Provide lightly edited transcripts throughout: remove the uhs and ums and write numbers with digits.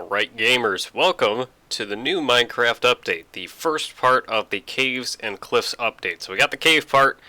Alright gamers, welcome to the new Minecraft update, the first part of the Caves and Cliffs update. So we got the cave part,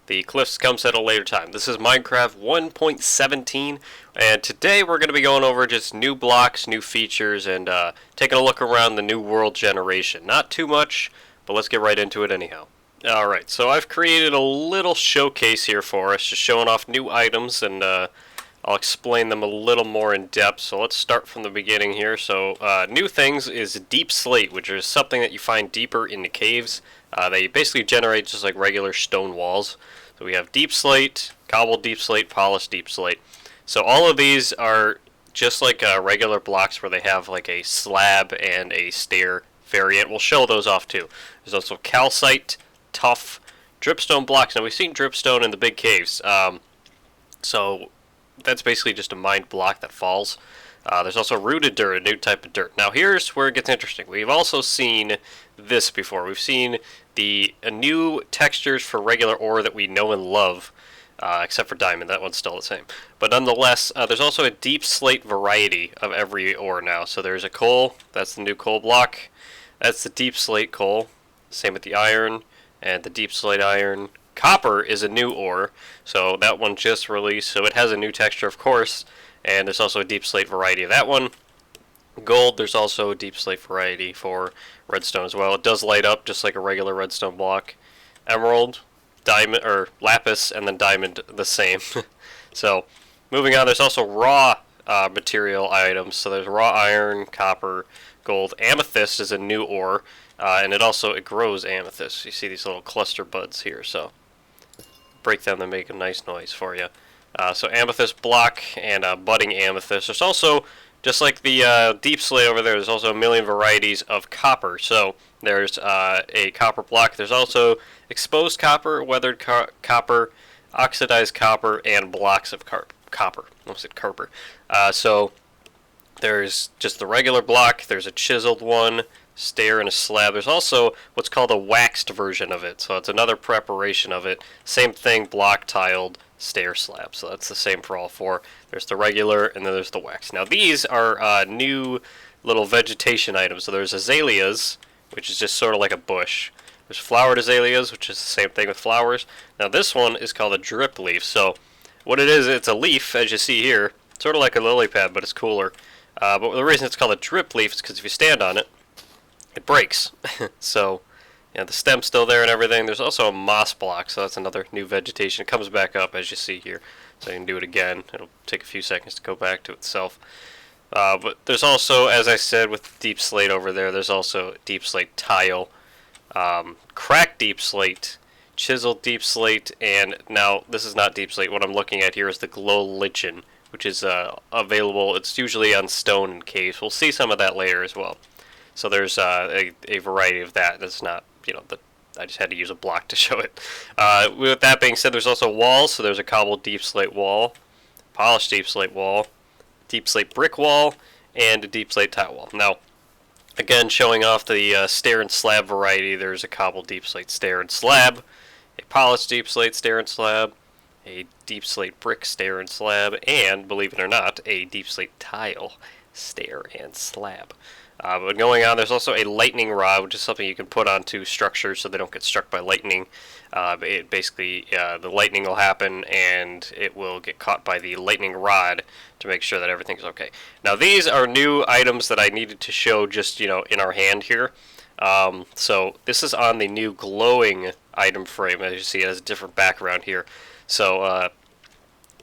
the cliffs comes at a later time. This is Minecraft 1.17, and today we're going to be going over just new blocks, new features, and taking a look around the new world generation. Not too much, but let's get right into it anyhow. Alright, so I've created a little showcase here for us, just showing off new items, and I'll explain them a little more in depth. So let's start from the beginning here. So new things is deep slate, which is something that you find deeper in the caves. They basically generate just like regular stone walls. So we have deep slate, cobbled deep slate, polished deep slate. So all of these are just like regular blocks where they have like a slab and a stair variant. We'll show those off too. There's also calcite, tough, dripstone blocks. Now we've seen dripstone in the big caves. So that's basically just a mined block that falls. There's also rooted dirt, a new type of dirt. Now here's where it gets interesting. We've also seen this before. We've seen the new textures for regular ore that we know and love, except for diamond. That one's still the same. But nonetheless, there's also a deep slate variety of every ore now. So there's a coal. That's the new coal block. That's the deep slate coal. Same with the iron and the deep slate iron. Copper is a new ore, so that one just released, so it has a new texture, of course, and there's also a deep slate variety of that one. Gold, there's also a deep slate variety for redstone as well. It does light up just like a regular redstone block. Emerald, diamond, or lapis, and then diamond the same. So, moving on, there's also raw material items, so there's raw iron, copper, gold. Amethyst is a new ore, and it grows amethyst. You see these little cluster buds here, so break them to make a nice noise for you. So amethyst block and budding amethyst. There's also, just like the deep slate over there, there's also a million varieties of copper. So there's a copper block. There's also exposed copper, weathered copper, oxidized copper, and blocks of copper. I almost said carper. So there's just the regular block. There's a chiseled one, stair, and a slab. There's also what's called a waxed version of it, so it's another preparation of it. Same thing, block, tiled, stair, slab. So that's the same for all four. There's the regular, and then there's the wax. Now these are new little vegetation items. So there's azaleas, which is just sort of like a bush. There's flowered azaleas, which is the same thing with flowers. Now this one is called a drip leaf. So what it is, it's a leaf, as you see here, sort of like a lily pad, but it's cooler. But the reason it's called a drip leaf is because if you stand on it, it breaks. So, yeah, the stem's still there and everything. There's also a moss block, so that's another new vegetation. It comes back up, as you see here. So you can do it again. It'll take a few seconds to go back to itself. But there's also, as I said, with deep slate over there, there's also deep slate tile, cracked deep slate, chiseled deep slate, and now this is not deep slate. What I'm looking at here is the glow lichen, which is available. It's usually on stone and caves. We'll see some of that later as well. So there's a variety of that. That's not, I just had to use a block to show it. With that being said, there's also walls. So there's a cobbled deep slate wall, polished deep slate wall, deep slate brick wall, and a deep slate tile wall. Now, again, showing off the stair and slab variety, there's a cobbled deep slate stair and slab, a polished deep slate stair and slab, a deep slate brick stair and slab, and, believe it or not, a deep slate tile stair and slab. But going on, there's also a lightning rod, which is something you can put onto structures so they don't get struck by lightning. The lightning will happen, and it will get caught by the lightning rod to make sure that everything's okay. Now, these are new items that I needed to show just, in our hand here. So this is on the new glowing item frame. As you see, it has a different background here. So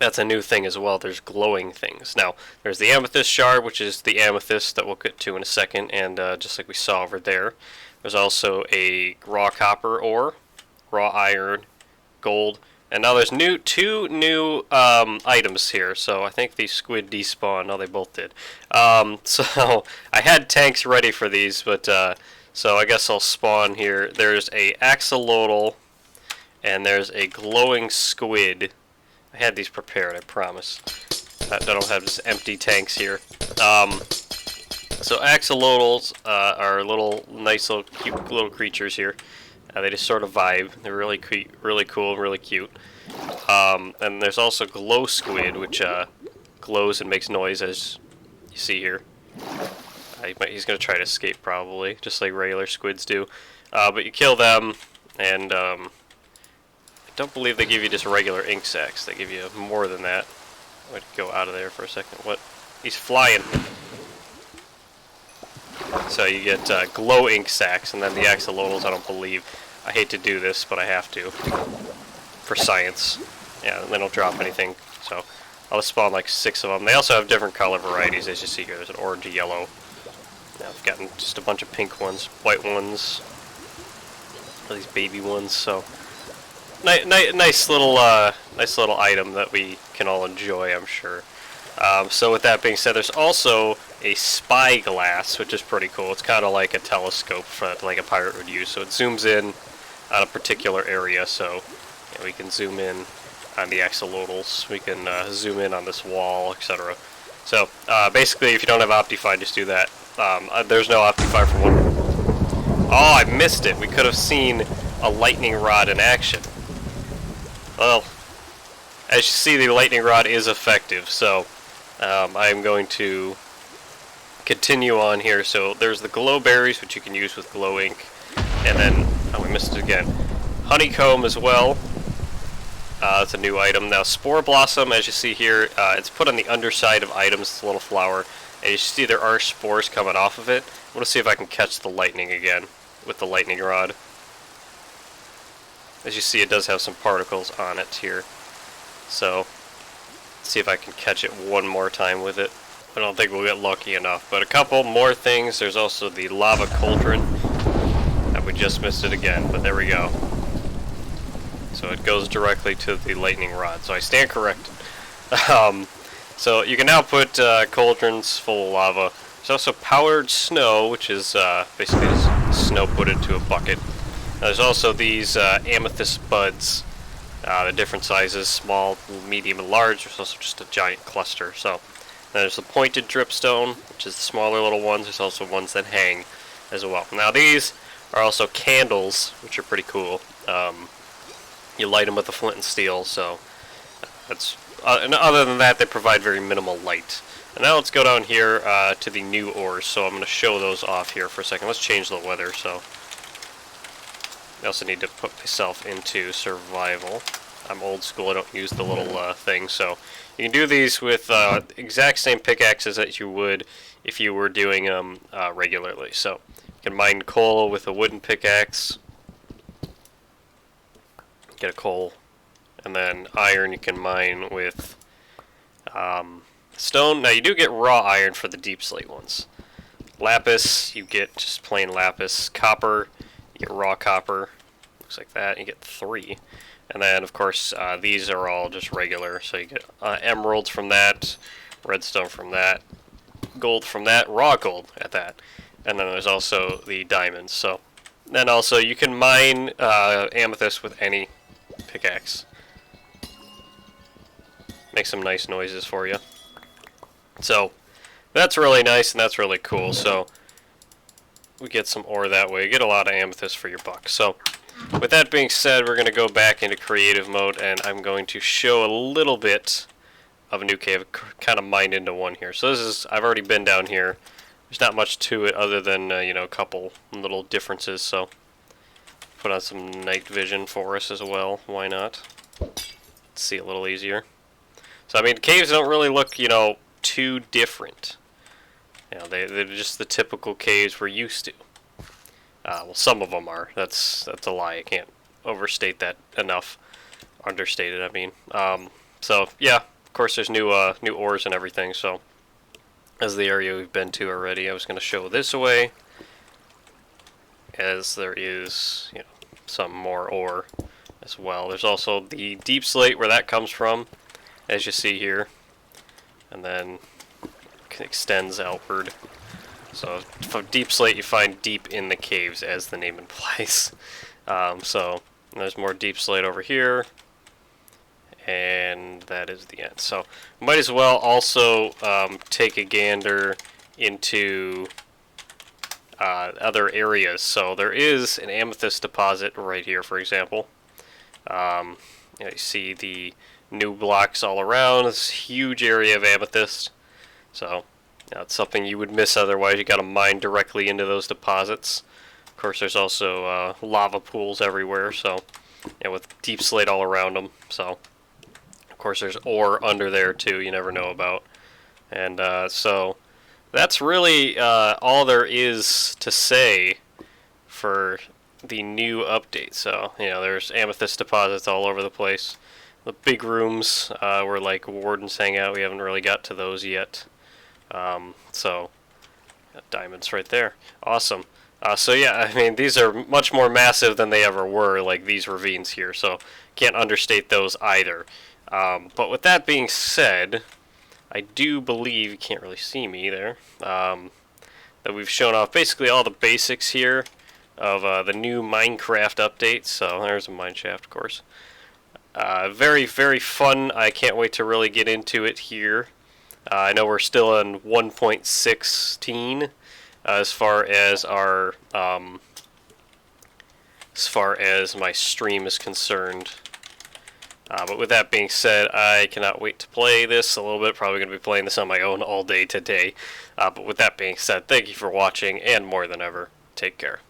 that's a new thing as well. There's glowing things. Now, there's the Amethyst Shard, which is the amethyst that we'll get to in a second, and just like we saw over there. There's also a raw copper ore, raw iron, gold, and now there's two new items here. So I think these squid despawned. No, they both did. So I had tanks ready for these, but so I guess I'll spawn here. There's a axolotl, and there's a glowing squid. I had these prepared, I promise. I don't have just empty tanks here. So axolotls are nice little cute little creatures here. They just sort of vibe. They're really cool, really cute. And there's also glow squid, which glows and makes noise, as you see here. He's going to try to escape probably, just like regular squids do. But you kill them, and I don't believe they give you just regular ink sacs. They give you more than that. I'm going to go out of there for a second. What? He's flying. So you get glow ink sacs, and then the axolotls, I don't believe. I hate to do this, but I have to. For science. Yeah, they don't drop anything. So I'll spawn like 6 of them. They also have different color varieties, as you see here. There's an orange, yellow. Now I've gotten just a bunch of pink ones, white ones, all these baby ones. So nice little item that we can all enjoy, I'm sure. So with that being said, there's also a spyglass, which is pretty cool. It's kind of like a telescope like a pirate would use. So it zooms in on a particular area. So we can zoom in on the axolotls. We can zoom in on this wall, etc. So basically, if you don't have Optifine, just do that. There's no Optifine for one. Oh, I missed it. We could have seen a lightning rod in action. Well, as you see, the lightning rod is effective. So I'm going to continue on here. So there's the glow berries, which you can use with glow ink, and then we missed it again. Honeycomb as well. It's a new item. Now, Spore Blossom, as you see here, it's put on the underside of items. It's a little flower. And you see there are spores coming off of it. I want to see if I can catch the lightning again with the lightning rod. As you see, it does have some particles on it here. So, let's see if I can catch it one more time with it. I don't think we'll get lucky enough. But a couple more things. There's also the lava cauldron. And we just missed it again, but there we go. So it goes directly to the lightning rod. So I stand corrected. So you can now put cauldrons full of lava. There's also powdered snow, which is basically just snow put into a bucket. Now there's also these amethyst buds, the different sizes, small, medium, and large. There's also just a giant cluster. So there's the pointed dripstone, which is the smaller little ones. There's also ones that hang as well. Now these are also candles, which are pretty cool. You light them with a flint and steel, so that's. And other than that, they provide very minimal light. And now let's go down here to the new ores. So I'm going to show those off here for a second. Let's change the weather. So I also need to put myself into survival. I'm old school. I don't use the little thing. So you can do these with exact same pickaxes that you would if you were doing them regularly. So you can mine coal with a wooden pickaxe. Get a coal, and then iron you can mine with stone. Now you do get raw iron for the deep slate ones. Lapis, you get just plain lapis. Copper, you get raw copper. Looks like that. You get 3. And then of course these are all just regular. So you get emeralds from that, redstone from that, gold from that, raw gold at that. And then there's also the diamonds. So then also you can mine amethyst with any pickaxe. Make some nice noises for you. So that's really nice and that's really cool. So we get some ore that way. You get a lot of amethyst for your buck. So with that being said, we're going to go back into creative mode, and I'm going to show a little bit of a new cave. Kind of mined into one here. So this is, I've already been down here. There's not much to it other than you know, a couple little differences. So put on some night vision for us as well. Why not? Let's see a little easier. So I mean, caves don't really look, you know, too different. You know, they're just the typical caves we're used to. Well, some of them are. That's a lie. I can't overstate that enough. Understated, I mean. So yeah, of course, there's new ores and everything. So as the area we've been to already, I was going to show this away, as there is, you know, some more ore as well. There's also the deep slate where that comes from, as you see here, and then it extends outward. So from deep slate, you find deep in the caves, as the name implies. So there's more deep slate over here, and that is the end. So might as well also take a gander into other areas. So there is an amethyst deposit right here, for example. You know, you see the new blocks all around. This huge area of amethyst. So It's something you would miss otherwise. You got to mine directly into those deposits. Of course, there's also lava pools everywhere, so with deep slate all around them. So, of course, there's ore under there too. You never know about. And so that's really all there is to say for the new update. So, there's amethyst deposits all over the place. The big rooms where like wardens hang out, we haven't really got to those yet. So, diamonds right there. Awesome. So yeah, I mean, these are much more massive than they ever were, like these ravines here, so can't understate those either. But with that being said, I do believe, you can't really see me there, that we've shown off basically all the basics here of the new Minecraft update. So there's a mine shaft, of course. Very, very fun. I can't wait to really get into it here. I know we're still on 1.16 as far as our as far as my stream is concerned. But with that being said, I cannot wait to play this a little bit. Probably going to be playing this on my own all day today. But with that being said, thank you for watching, and more than ever, take care.